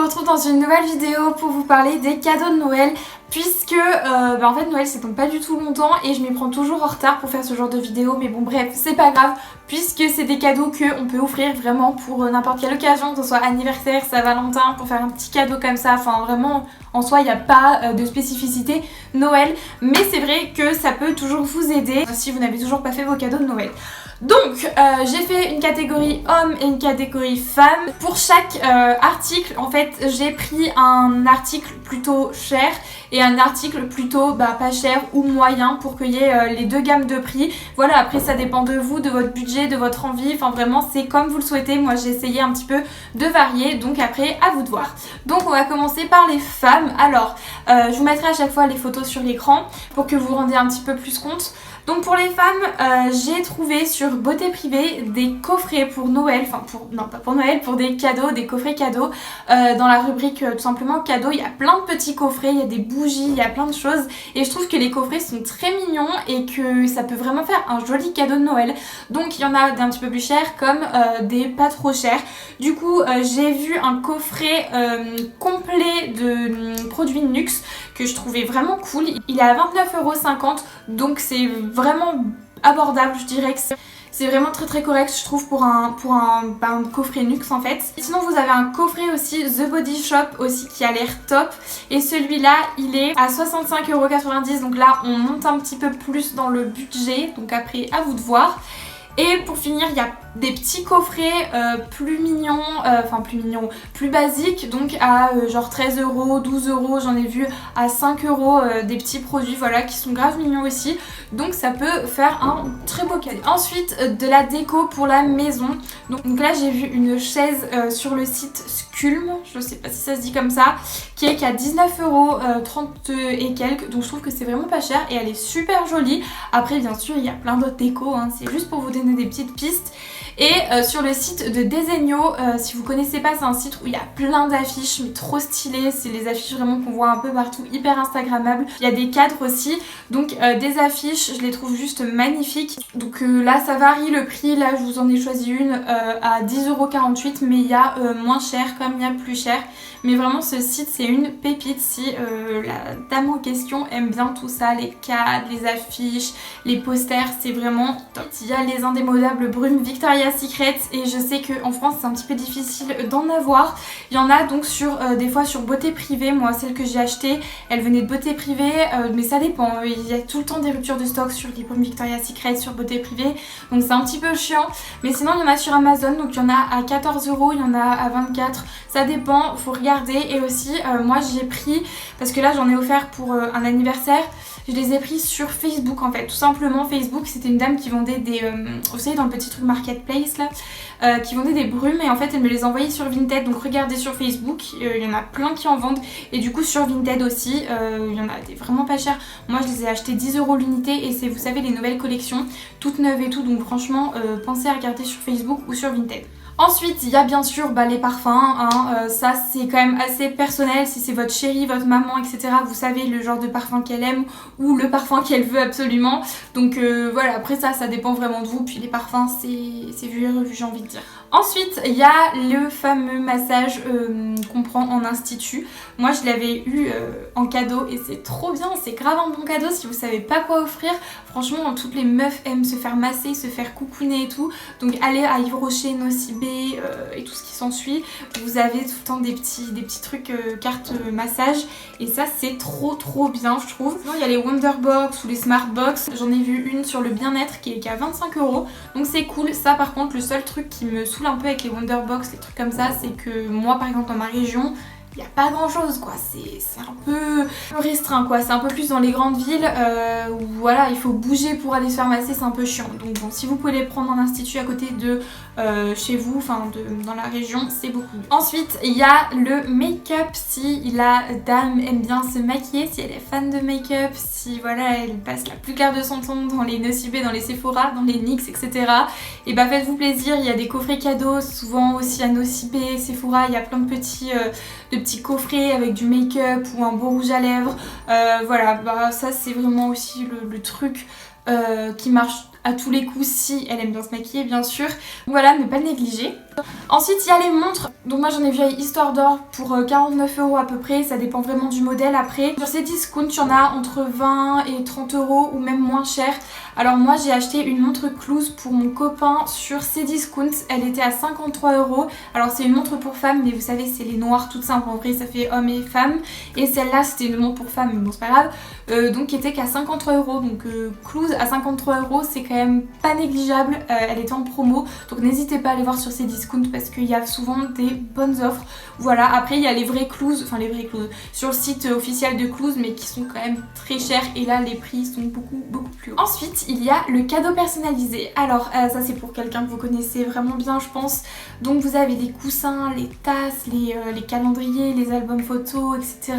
vous retrouve dans une nouvelle vidéo pour vous parler des cadeaux de Noël. Puisque en fait Noël c'est donc pas du tout longtemps et je m'y prends toujours en retard pour faire ce genre de vidéo, mais bon bref c'est pas grave puisque c'est des cadeaux qu'on peut offrir vraiment pour n'importe quelle occasion, que ce soit anniversaire, Saint-Valentin, pour faire un petit cadeau comme ça, enfin vraiment en soi il n'y a pas de spécificité Noël, mais c'est vrai que ça peut toujours vous aider si vous n'avez toujours pas fait vos cadeaux de Noël. Donc j'ai fait une catégorie homme et une catégorie femme. Pour chaque article en fait j'ai pris un article plutôt cher et un article plutôt pas cher ou moyen pour qu'il y ait les deux gammes de prix. Voilà, après ça dépend de vous, de votre budget, de votre envie, enfin vraiment c'est comme vous le souhaitez. Moi j'ai essayé un petit peu de varier, donc après à vous de voir. Donc on va commencer par les femmes. Alors je vous mettrai à chaque fois les photos sur l'écran pour que vous vous rendiez un petit peu plus compte. Donc pour les femmes, j'ai trouvé sur Beauté Privée des coffrets pour Noël, non pas pour Noël, pour des cadeaux, des coffrets cadeaux. Dans la rubrique tout simplement cadeaux, il y a plein de petits coffrets, il y a des bougies, il y a plein de choses. Et je trouve que les coffrets sont très mignons et que ça peut vraiment faire un joli cadeau de Noël. Donc il y en a d'un petit peu plus chers comme des pas trop chers. Du coup j'ai vu un coffret complet de produits Nuxe que je trouvais vraiment cool. Il est à 29,50 €, donc c'est vraiment abordable, je dirais que c'est vraiment très correct je trouve pour un coffret Nuxe en fait. Sinon vous avez un coffret aussi The Body Shop aussi qui a l'air top et celui-là il est à 65,90 €, donc là on monte un petit peu plus dans le budget, donc après à vous de voir. Et pour finir, il y a des petits coffrets plus mignons, plus basiques, donc à genre 13 €, 12 €, j'en ai vu à 5 € des petits produits, voilà, qui sont grave mignons aussi. Donc ça peut faire un très beau cadeau. Ensuite, de la déco pour la maison. Donc là, j'ai vu une chaise sur le site Sculm, je sais pas si ça se dit comme ça, qui est qu'à 19,30 € et quelques. Donc je trouve que c'est vraiment pas cher et elle est super jolie. Après, bien sûr, il y a plein d'autres décos, hein, c'est juste pour vous donner des petites pistes. Et sur le site de Desenio, si vous connaissez pas, c'est un site où il y a plein d'affiches mais trop stylées, c'est les affiches vraiment qu'on voit un peu partout, hyper instagrammables. Il y a des cadres aussi, donc des affiches, je les trouve juste magnifiques. Donc là ça varie le prix, là je vous en ai choisi une à 10,48 €, mais il y a moins cher comme il y a plus cher. Mais vraiment ce site c'est une pépite si la dame en question aime bien tout ça, les cadres, les affiches, les posters, c'est vraiment top. Il y a les indémodables brumes Victoria's Secret et je sais qu'en France c'est un petit peu difficile d'en avoir. Il y en a donc sur des fois sur Beauté Privée, moi celle que j'ai achetée elle venait de Beauté Privée, mais ça dépend, il y a tout le temps des ruptures de stock sur les brumes Victoria's Secret sur Beauté Privée, donc c'est un petit peu chiant. Mais sinon il y en a sur Amazon, donc il y en a à 14 €, il y en a à 24 €, ça dépend, faut regarder. Et aussi moi j'ai pris, parce que là j'en ai offert pour un anniversaire, je les ai pris sur Facebook en fait, tout simplement. Facebook, c'était une dame qui vendait des, vous savez dans le petit truc marketplace là, qui vendait des brumes et en fait elle me les envoyait sur Vinted, donc regardez sur Facebook, il y en a plein qui en vendent et du coup sur Vinted aussi, il y en a des vraiment pas chers. Moi je les ai achetés 10 € l'unité et c'est, vous savez, les nouvelles collections, toutes neuves et tout, donc franchement pensez à regarder sur Facebook ou sur Vinted. Ensuite, il y a bien sûr les parfums, hein, ça c'est quand même assez personnel, si c'est votre chérie, votre maman, etc. Vous savez le genre de parfum qu'elle aime ou le parfum qu'elle veut absolument. Donc voilà, après ça dépend vraiment de vous, puis les parfums c'est vu et revu, j'ai envie de dire. Ensuite, il y a le fameux massage qu'on prend en institut. Moi je l'avais eu en cadeau et c'est trop bien, c'est grave un bon cadeau si vous savez pas quoi offrir. Franchement, toutes les meufs aiment se faire masser, se faire coucouner et tout. Donc allez à Yves Rocher, Nocibé et tout ce qui s'ensuit. Vous avez tout le temps des petits trucs cartes massage et ça c'est trop bien je trouve. Sinon il y a les Wonderbox ou les Smartbox. J'en ai vu une sur le bien-être qui est qu'à 25 €. Donc c'est cool. Ça par contre, le seul truc qui me saoule un peu avec les Wonderbox, les trucs comme ça, c'est que moi par exemple dans ma région, il n'y a pas grand chose quoi, c'est un peu restreint quoi, c'est un peu plus dans les grandes villes où voilà, il faut bouger pour aller se faire masser, c'est un peu chiant. Donc bon, si vous pouvez les prendre en institut à côté de chez vous, enfin dans la région, c'est beaucoup mieux. Ensuite il y a le make-up, si la dame aime bien se maquiller, si elle est fan de make-up, si voilà elle passe la plus claire de son temps dans les Nocibé, dans les Sephora, dans les NYX, etc. Et bah faites-vous plaisir, il y a des coffrets cadeaux, souvent aussi à Nocibé, Sephora, il y a plein de petits coffrets avec du make-up ou un beau rouge à lèvres. Voilà, bah ça c'est vraiment aussi le truc qui marche à tous les coups si elle aime bien se maquiller bien sûr. Voilà, ne pas le négliger. Ensuite il y a les montres, donc moi j'en ai vu à Histoire d'Or pour 49 € à peu près, ça dépend vraiment du modèle après. Sur Cdiscount il y en a entre 20 et 30 € ou même moins cher. Alors moi j'ai acheté une montre Cluse pour mon copain sur Cdiscount, elle était à 53 €. Alors c'est une montre pour femmes mais vous savez c'est les noires toutes simples, en vrai ça fait hommes et femmes. Et celle-là c'était une montre pour femmes mais bon c'est pas grave, donc qui était qu'à 53 €. Donc Cluse à 53 € c'est quand même pas négligeable, elle était en promo. Donc n'hésitez pas à aller voir sur Cdiscount parce qu'il y a souvent des bonnes offres. Voilà, après il y a les vrais Cluse, enfin les vrais Cluse sur le site officiel de Cluse mais qui sont quand même très chers et là les prix sont beaucoup plus hauts. Ensuite il y a le cadeau personnalisé. Alors ça c'est pour quelqu'un que vous connaissez vraiment bien je pense. Donc vous avez les coussins, les tasses, les calendriers, les albums photos etc.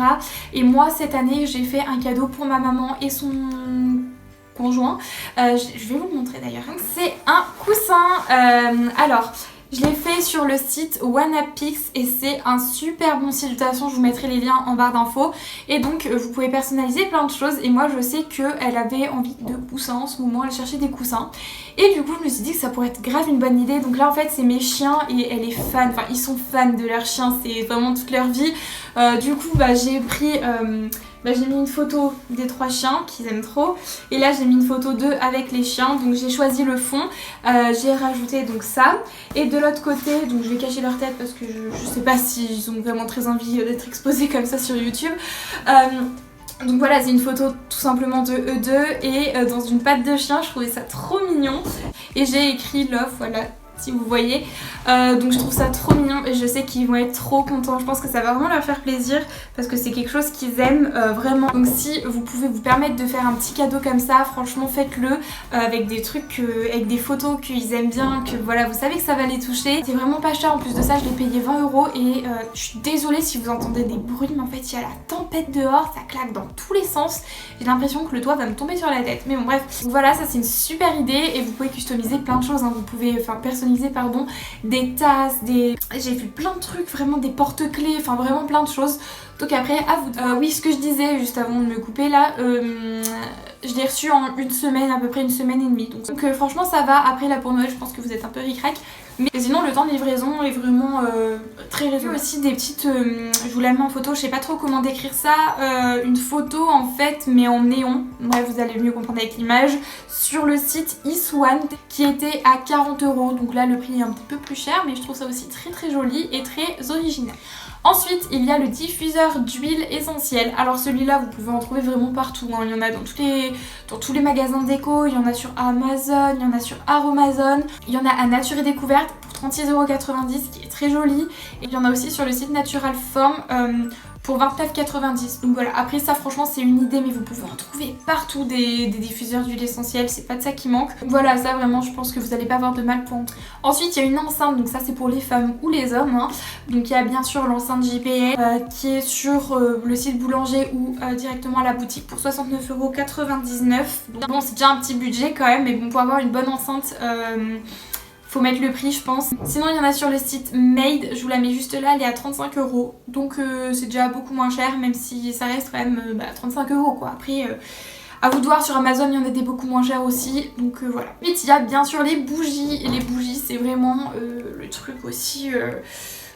Et moi cette année j'ai fait un cadeau pour ma maman et son conjoint. Je vais vous le montrer d'ailleurs. C'est un coussin. Alors je l'ai fait sur le site OneUpPix et c'est un super bon site. De toute façon je vous mettrai les liens en barre d'infos. Et donc vous pouvez personnaliser plein de choses. Et moi je sais qu'elle avait envie de coussins en ce moment, elle cherchait des coussins. Et du coup je me suis dit que ça pourrait être grave une bonne idée. Donc là en fait c'est mes chiens et elle est fan, enfin ils sont fans de leurs chiens, c'est vraiment toute leur vie. Du coup j'ai pris... j'ai mis une photo des 3 chiens qu'ils aiment trop et là j'ai mis une photo d'eux avec les chiens, donc j'ai choisi le fond, j'ai rajouté donc ça et de l'autre côté, donc je vais cacher leur tête parce que je sais pas s'ils ont vraiment très envie d'être exposés comme ça sur YouTube. Donc voilà, c'est une photo tout simplement de eux deux et dans une patte de chien, je trouvais ça trop mignon et j'ai écrit love, voilà si vous voyez, donc je trouve ça trop mignon et je sais qu'ils vont être trop contents. Je pense que ça va vraiment leur faire plaisir parce que c'est quelque chose qu'ils aiment vraiment. Donc si vous pouvez vous permettre de faire un petit cadeau comme ça, franchement faites-le, avec des trucs, avec des photos qu'ils aiment bien, que voilà vous savez que ça va les toucher. C'est vraiment pas cher, en plus de ça je l'ai payé 20 € et je suis désolée si vous entendez des bruits mais en fait il y a la tempête dehors, ça claque dans tous les sens. J'ai l'impression que le toit va me tomber sur la tête, mais bon bref. Donc voilà, ça c'est une super idée et vous pouvez customiser plein de choses, hein. Vous pouvez personnaliser des tasses, j'ai vu plein de trucs, vraiment des porte-clés, enfin vraiment plein de choses. Donc après à vous. Oui, ce que je disais juste avant de me couper là, je l'ai reçu en une semaine, à peu près une semaine et demie. Donc franchement ça va. Après là pour Noël je pense que vous êtes un peu ric-rac. Mais sinon le temps de livraison est vraiment très raisonnable. Aussi des petites, je vous la mets en photo, je sais pas trop comment décrire ça, une photo en fait mais en néon, bref vous allez mieux comprendre avec l'image, sur le site Iswan qui était à 40 €, donc là le prix est un petit peu plus cher mais je trouve ça aussi très joli et très original. Ensuite il y a le diffuseur d'huile essentielle. Alors celui-là vous pouvez en trouver vraiment partout, hein. Il y en a dans tous les magasins déco, il y en a sur Amazon, il y en a sur Aromazone, il y en a à Nature et Découverte pour 36,90 € qui est très joli. Et il y en a aussi sur le site Natural Form pour 29,90 €. Donc voilà, après ça franchement c'est une idée mais vous pouvez en trouver partout des diffuseurs d'huile essentielle, c'est pas de ça qui manque. Voilà, ça vraiment je pense que vous n'allez pas avoir de mal pour en trouver. Ensuite il y a une enceinte, donc ça c'est pour les femmes ou les hommes, hein. Donc il y a bien sûr l'enceinte JBL qui est sur le site Boulanger ou directement à la boutique pour 69,99 €. Donc bon c'est déjà un petit budget quand même, mais bon pour avoir une bonne enceinte faut mettre le prix je pense. Sinon il y en a sur le site Made, je vous la mets juste là, elle est à 35 €. Donc c'est déjà beaucoup moins cher, même si ça reste quand même 35 € quoi. Après à vous de voir, sur Amazon il y en a des beaucoup moins chers aussi, donc voilà. Ensuite il y a bien sûr les bougies, et les bougies c'est vraiment le truc aussi...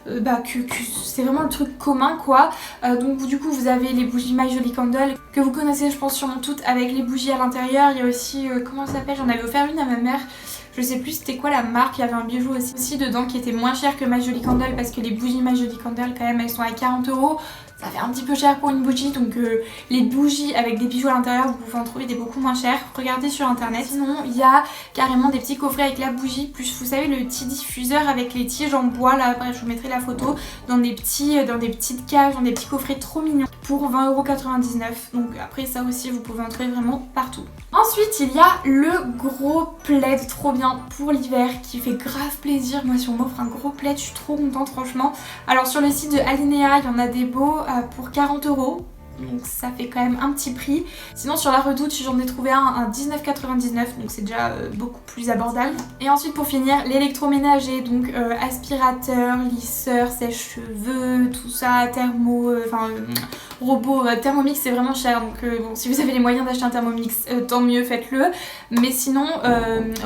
c'est vraiment le truc commun quoi. Donc du coup vous avez les bougies My Jolie Candle que vous connaissez je pense sûrement toutes, avec les bougies à l'intérieur. Il y a aussi comment ça s'appelle, j'en avais offert une à ma mère, je sais plus c'était quoi la marque, il y avait un bijou aussi dedans qui était moins cher que My Jolie Candle parce que les bougies My Jolie Candle quand même elles sont à 40 €. Ça fait un petit peu cher pour une bougie, donc les bougies avec des bijoux à l'intérieur vous pouvez en trouver des beaucoup moins chers, regardez sur internet. Sinon il y a carrément des petits coffrets avec la bougie, plus vous savez le petit diffuseur avec les tiges en bois là, bref je vous mettrai la photo, dans des petites cages, dans des petits coffrets trop mignons pour 20,99 €. Donc après ça aussi vous pouvez en trouver vraiment partout. Ensuite il y a le gros plaid trop bien pour l'hiver qui fait grave plaisir. Moi si on m'offre un gros plaid je suis trop contente franchement. Alors sur le site de Alinea il y en a des beaux pour 40 €. donc ça fait quand même un petit prix. Sinon sur la Redoute j'en ai trouvé un à 19,99 €, donc c'est déjà beaucoup plus abordable. Et ensuite pour finir l'électroménager, donc aspirateur, lisseur, sèche-cheveux, tout ça, robot, Thermomix c'est vraiment cher, donc bon, si vous avez les moyens d'acheter un Thermomix tant mieux, faites-le. Mais sinon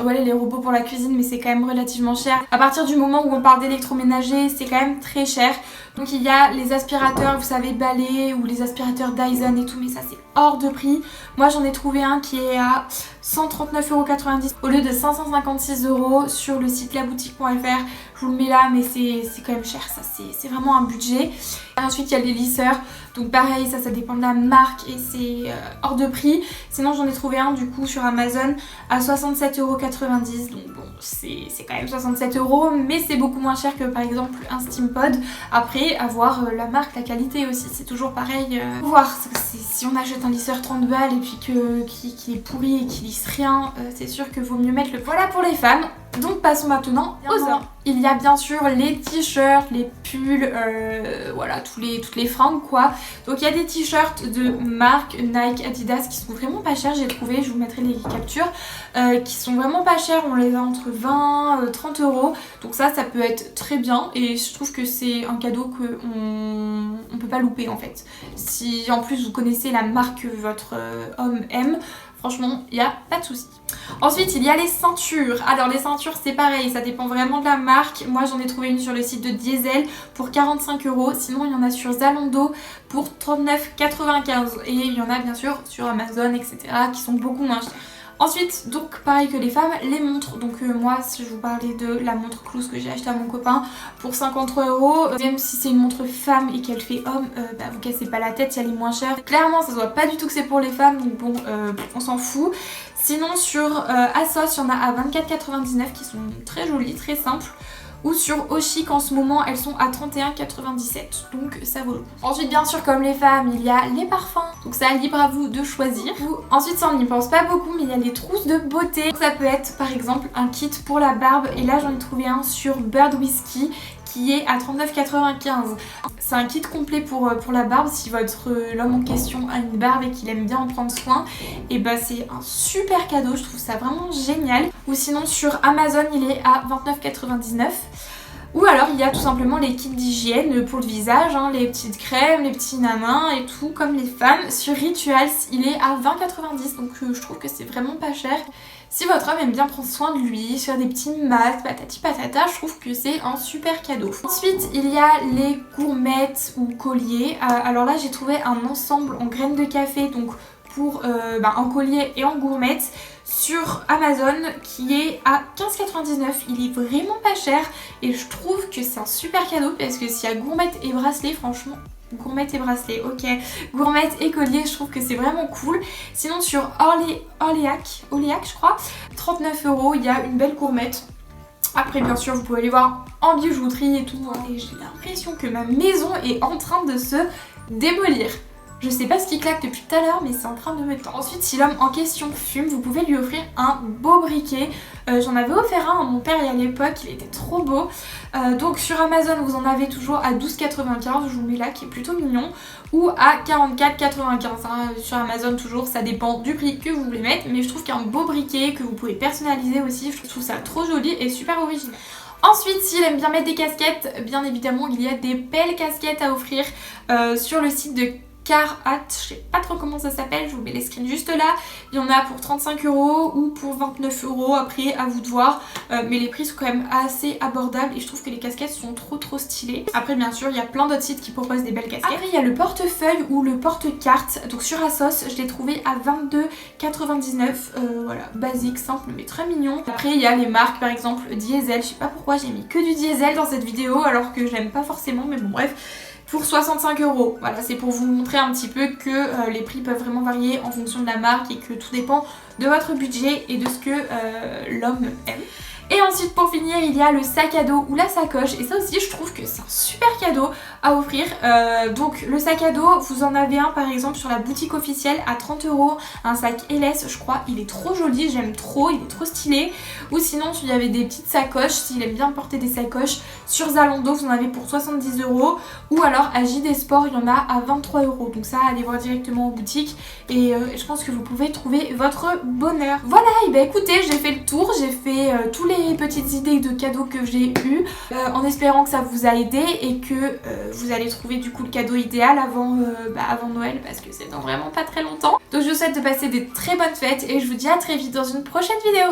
voilà, les robots pour la cuisine, mais c'est quand même relativement cher. À partir du moment où on parle d'électroménager, c'est quand même très cher. Donc il y a les aspirateurs, vous savez, balai, ou les aspirateurs Dyson et tout, mais ça c'est hors de prix. Moi j'en ai trouvé un qui est à 139,90 € au lieu de 556 € sur le site laboutique.fr. Je vous le mets là, mais c'est quand même cher, ça c'est vraiment un budget. Ensuite il y a les lisseurs, donc pareil, ça dépend de la marque et c'est hors de prix. Sinon j'en ai trouvé un du coup sur Amazon à 67,90 €, donc bon c'est quand même 67 €, mais c'est beaucoup moins cher que par exemple un Steampod. Après avoir la marque, la qualité aussi, c'est toujours pareil. Voir si on achète un lisseur 30 balles et puis qui est pourri et qui lisse rien, c'est sûr que vaut mieux mettre le... Voilà pour les femmes. Donc passons maintenant aux hommes. Il y a bien sûr les t-shirts, les pulls, voilà, toutes les fringues quoi. Donc il y a des t-shirts de marque Nike, Adidas qui sont vraiment pas chers, j'ai trouvé, je vous mettrai les captures, qui sont vraiment pas chers, on les a entre 20 et 30 €. Donc ça peut être très bien et je trouve que c'est un cadeau qu'on peut pas louper en fait. Si en plus vous connaissez la marque que votre homme aime, franchement, il n'y a pas de souci. Ensuite, il y a les ceintures. Alors les ceintures, c'est pareil, ça dépend vraiment de la marque. Moi, j'en ai trouvé une sur le site de Diesel pour 45 €. Sinon, il y en a sur Zalando pour 39,95 €. Et il y en a bien sûr sur Amazon, etc. qui sont beaucoup moins chers. Ensuite, donc pareil que les femmes, les montres. Donc moi, si je vous parlais de la montre Clouse que j'ai achetée à mon copain pour 53 €. Même si c'est une montre femme et qu'elle fait homme, vous cassez pas la tête si elle est moins chère. Clairement, ça se voit pas du tout que c'est pour les femmes, donc bon, on s'en fout. Sinon sur Asos, il y en a à 24,99 € qui sont très jolies, très simples. Ou sur Ochic en ce moment, elles sont à 31,97 €, donc ça vaut le coup. Ensuite bien sûr comme les femmes, il y a les parfums, donc ça libre à vous de choisir. Ensuite ça on n'y pense pas beaucoup, mais il y a les trousses de beauté. Donc, ça peut être par exemple un kit pour la barbe, et là j'en ai trouvé un sur Bird Whisky qui est à 39,95 €. C'est un kit complet pour la barbe. Si l'homme en question a une barbe et qu'il aime bien en prendre soin, et bah c'est un super cadeau, je trouve ça vraiment génial. Ou sinon sur Amazon il est à 29,99 €. Ou alors il y a tout simplement les kits d'hygiène pour le visage, hein, les petites crèmes, les petits nanins et tout comme les femmes. Sur Rituals il est à 20,90 €, donc je trouve que c'est vraiment pas cher. Si votre homme aime bien prendre soin de lui, faire des petits masques, patati patata, je trouve que c'est un super cadeau. Ensuite, il y a les gourmettes ou colliers. Alors là, j'ai trouvé un ensemble en graines de café, donc pour en collier et en gourmette sur Amazon qui est à 15,99 €. Il est vraiment pas cher et je trouve que c'est un super cadeau parce que s'il y a gourmette et bracelet, franchement... Gourmette et bracelet, ok. Gourmette et collier, je trouve que c'est vraiment cool. Sinon sur Orléac, je crois, 39 €, il y a une belle gourmette. Après bien sûr vous pouvez aller voir en bijouterie et tout. Et j'ai l'impression que ma maison est en train de se démolir. Je sais pas ce qui claque depuis tout à l'heure, mais c'est en train de me tendre. Ensuite, si l'homme en question fume, vous pouvez lui offrir un beau briquet. J'en avais offert un à mon père il y a l'époque, il était trop beau. Donc sur Amazon, vous en avez toujours à 12,95 €, je vous mets là, qui est plutôt mignon. Ou à 44,95 €. Hein. Sur Amazon toujours, ça dépend du prix que vous voulez mettre. Mais je trouve qu'un beau briquet que vous pouvez personnaliser aussi, je trouve ça trop joli et super original. Ensuite, s'il aime bien mettre des casquettes, bien évidemment, il y a des belles casquettes à offrir sur le site de Carhat, je sais pas trop comment ça s'appelle, je vous mets les screens juste là. Il y en a pour 35 € ou pour 29 €, après à vous de voir. Mais les prix sont quand même assez abordables et je trouve que les casquettes sont trop stylées. Après bien sûr il y a plein d'autres sites qui proposent des belles casquettes. Après il y a le portefeuille ou le porte-carte, donc sur Asos je l'ai trouvé à 22,99 €, voilà, basique, simple mais très mignon. Après il y a les marques par exemple Diesel, je sais pas pourquoi j'ai mis que du Diesel dans cette vidéo alors que j'aime pas forcément, mais bon bref. Pour 65 €. Voilà, c'est pour vous montrer un petit peu que les prix peuvent vraiment varier en fonction de la marque et que tout dépend de votre budget et de ce que l'homme aime. Et ensuite pour finir il y a le sac à dos ou la sacoche et ça aussi je trouve que c'est un super cadeau à offrir. Donc le sac à dos, vous en avez un par exemple sur la boutique officielle à 30 €, un sac LS je crois, il est trop joli, j'aime trop, il est trop stylé. Ou sinon il y avait des petites sacoches, s'il aime bien porter des sacoches, sur Zalando vous en avez pour 70 €, ou alors à JD Sport il y en a à 23 €. Donc ça allez voir directement en boutique et je pense que vous pouvez trouver votre bonheur. Voilà, et bah écoutez, j'ai fait le tour, j'ai fait tous les petites idées de cadeaux que j'ai eu en espérant que ça vous a aidé et que vous allez trouver du coup le cadeau idéal avant Noël parce que c'est dans vraiment pas très longtemps. Donc je vous souhaite de passer des très bonnes fêtes et je vous dis à très vite dans une prochaine vidéo.